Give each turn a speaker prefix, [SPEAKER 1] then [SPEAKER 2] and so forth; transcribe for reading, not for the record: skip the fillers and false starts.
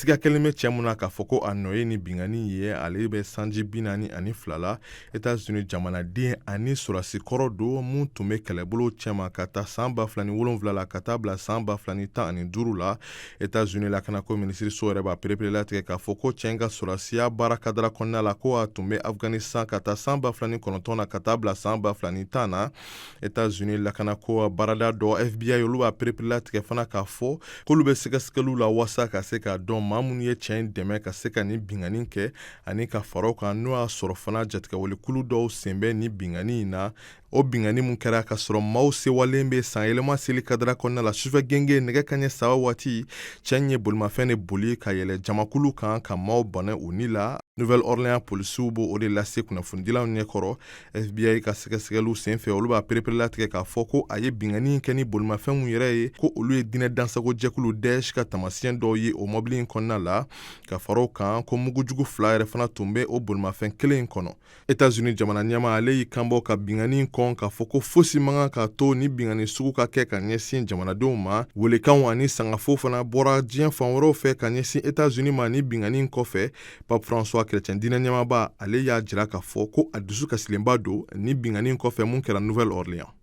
[SPEAKER 1] siga kelen bɛ cɛ mun na k'a fɔ ko a nɔ ye ni bingani ye ale bɛ sanji 42 la États-Unis jamanaden ani sɔrɔdasikɔrɔ don mun tun bɛ kɛlɛbolo cɛma ka taa san 2007 la ka taa bila san 2015 la États-Unis lakanako minisiriso yɛrɛ b'a perepere latigɛ k'a fɔ ko cɛ in ka sɔrɔdasiya baara kadara kɔnɔna la ko a tun bɛ Afghanistan ka taa san 2009 na ka taa bila san 2010 na États-Unis lakanako baarada dɔ FBI olu b'a perepere latigɛ fana k'a fɔ k'olu bɛ sɛgɛsɛgɛliw la wasa ka se k'a dɔn maa minnu ye cɛ in dɛmɛ ka se ka nin bingani kɛ ani ka fara o kan n'o y'a sɔrɔ fana jatigɛwalikulu dɔw sen bɛ nin bingani in na o bingani mun kɛra ka sɔrɔ maaw sewalen bɛ san yɛlɛma seli kadara kɔnɔna la sufɛ genge nɛgɛ kanɲɛ 3 waati cɛ in ye bolimafɛn de boli ka yɛlɛ jamakulu kan ka maaw bana u ni la Nouvelle-Orléans polisiw b'o o de lase kunnafonidilaw ɲɛkɔrɔ FBI ka sɛgɛsɛgɛliw senfɛ olu b'a perepere latigɛ k'a fɔ ko a ye bingani kɛ ni bolimafɛn mun yɛrɛ ye ko olu ye diinɛ dansago jɛkulu Daesh ka tamasiyɛn dɔw ye o mɔbili in kɔnɔna la ka fara o kan ko mugujugu 2 yɛrɛ fana tun bɛ o bolimafɛn kelen in kɔnɔ États-Unis jamana ɲɛma ale y'i kanbɔ ka bingani kɔn k'a fɔ ko fosi man kan ka to ni bingani sugu ka kɛ ka ɲɛsin jamanadenw ma welekanw ani sangafo fana bɔra diɲɛ fan wɛrɛw fɛ ka ɲɛsin États-Unis ma ni bingani kɔfɛ Pape François Chrétien diinɛ ɲɛmaba ale y'a jira k'a fɔ ko a dusu kasilenba don ni bingani kɔfɛ mun kɛra Nouvelle-Orléans